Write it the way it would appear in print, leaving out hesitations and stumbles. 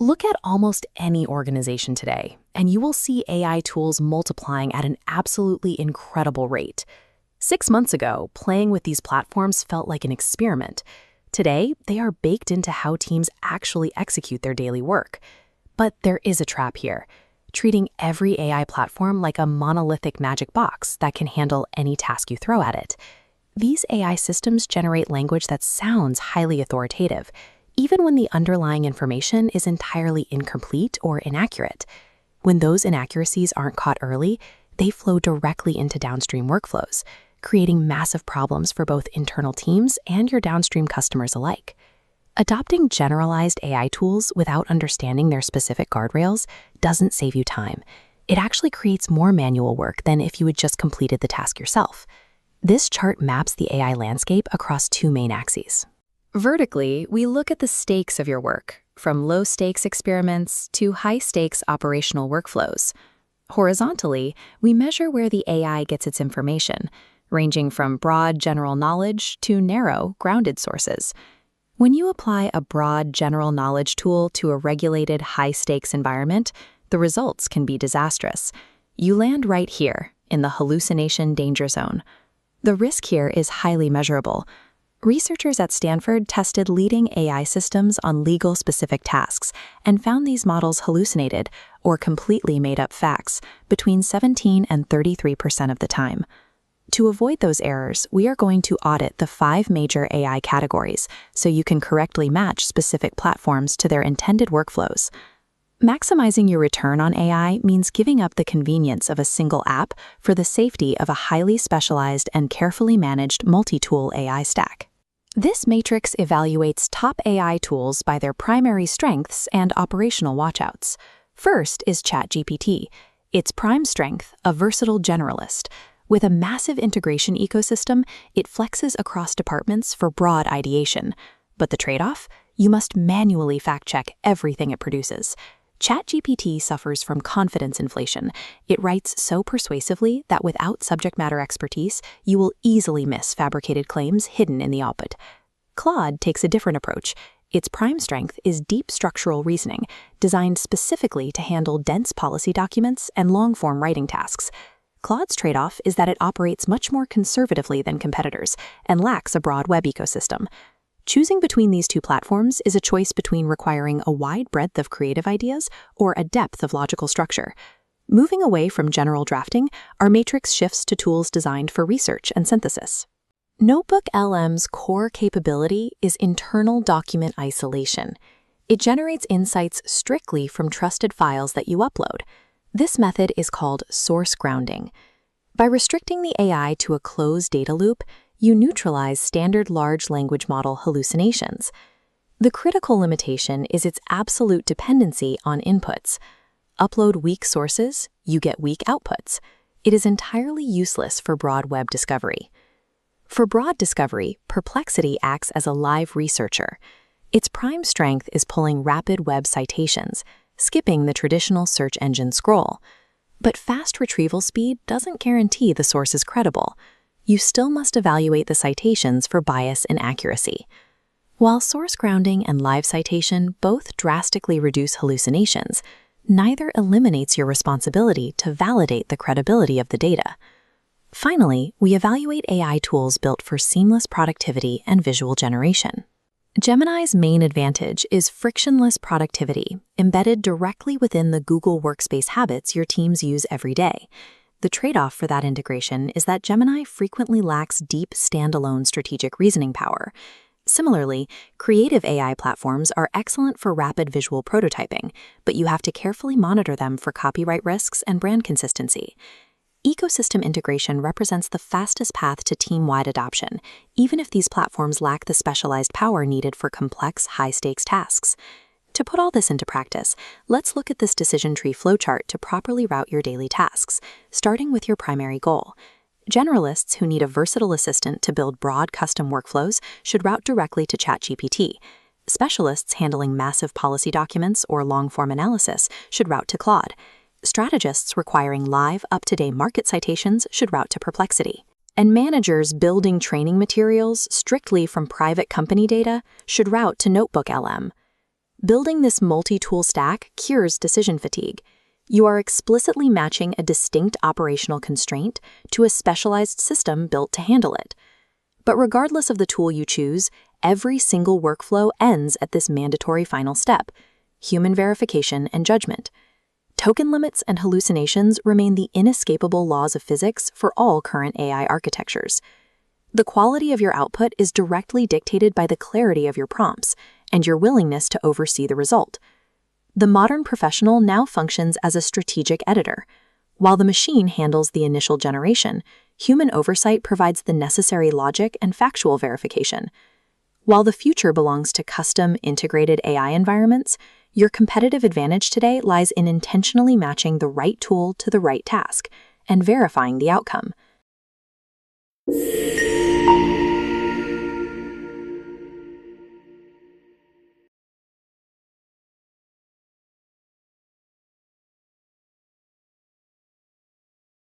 Look at almost any organization today, and you will see AI tools multiplying at an absolutely incredible rate. 6 months ago, playing with these platforms felt like an experiment. Today, they are baked into how teams actually execute their daily work. But there is a trap here, treating every AI platform like a monolithic magic box that can handle any task you throw at it. These AI systems generate language that sounds highly authoritative, even when the underlying information is entirely incomplete or inaccurate. When those inaccuracies aren't caught early, they flow directly into downstream workflows, creating massive problems for both internal teams and your downstream customers alike. Adopting generalized AI tools without understanding their specific guardrails doesn't save you time. It actually creates more manual work than if you had just completed the task yourself. This chart maps the AI landscape across 2 main axes. Vertically, we look at the stakes of your work, from low-stakes experiments to high-stakes operational workflows. Horizontally, we measure where the AI gets its information, ranging from broad general knowledge to narrow, grounded sources. When you apply a broad general knowledge tool to a regulated high-stakes environment, the results can be disastrous. You land right here, in the hallucination danger zone. The risk here is highly measurable. Researchers at Stanford tested leading AI systems on legal-specific tasks and found these models hallucinated, or completely made up facts, between 17 and 33% of the time. To avoid those errors, we are going to audit the 5 major AI categories so you can correctly match specific platforms to their intended workflows. Maximizing your return on AI means giving up the convenience of a single app for the safety of a highly specialized and carefully managed multi-tool AI stack. This matrix evaluates top AI tools by their primary strengths and operational watchouts. First is ChatGPT. Its prime strength, a versatile generalist. With a massive integration ecosystem, it flexes across departments for broad ideation. But the trade-off? You must manually fact-check everything it produces. ChatGPT suffers from confidence inflation. It writes so persuasively that without subject matter expertise, you will easily miss fabricated claims hidden in the output. Claude takes a different approach. Its prime strength is deep structural reasoning, designed specifically to handle dense policy documents and long-form writing tasks. Claude's trade-off is that it operates much more conservatively than competitors and lacks a broad web ecosystem. Choosing between these 2 platforms is a choice between requiring a wide breadth of creative ideas or a depth of logical structure. Moving away from general drafting, our matrix shifts to tools designed for research and synthesis. NotebookLM's core capability is internal document isolation. It generates insights strictly from trusted files that you upload. This method is called source grounding. By restricting the AI to a closed data loop, you neutralize standard large language model hallucinations. The critical limitation is its absolute dependency on inputs. Upload weak sources, you get weak outputs. It is entirely useless for broad web discovery. For broad discovery, Perplexity acts as a live researcher. Its prime strength is pulling rapid web citations, skipping the traditional search engine scroll. But fast retrieval speed doesn't guarantee the source is credible. You still must evaluate the citations for bias and accuracy. While source grounding and live citation both drastically reduce hallucinations, neither eliminates your responsibility to validate the credibility of the data. Finally, we evaluate AI tools built for seamless productivity and visual generation. Gemini's main advantage is frictionless productivity, embedded directly within the Google Workspace habits your teams use every day. The trade-off for that integration is that Gemini frequently lacks deep standalone strategic reasoning power. Similarly, creative AI platforms are excellent for rapid visual prototyping, but you have to carefully monitor them for copyright risks and brand consistency. Ecosystem integration represents the fastest path to team-wide adoption, even if these platforms lack the specialized power needed for complex, high-stakes tasks. To put all this into practice, let's look at this decision tree flowchart to properly route your daily tasks, starting with your primary goal. Generalists who need a versatile assistant to build broad custom workflows should route directly to ChatGPT. Specialists handling massive policy documents or long-form analysis should route to Claude. Strategists requiring live, up-to-date market citations should route to Perplexity. And managers building training materials strictly from private company data should route to NotebookLM. Building this multi-tool stack cures decision fatigue. You are explicitly matching a distinct operational constraint to a specialized system built to handle it. But regardless of the tool you choose, every single workflow ends at this mandatory final step: human verification and judgment. Token limits and hallucinations remain the inescapable laws of physics for all current AI architectures. The quality of your output is directly dictated by the clarity of your prompts and your willingness to oversee the result. The modern professional now functions as a strategic editor. While the machine handles the initial generation, human oversight provides the necessary logic and factual verification. While the future belongs to custom, integrated AI environments, your competitive advantage today lies in intentionally matching the right tool to the right task and verifying the outcome.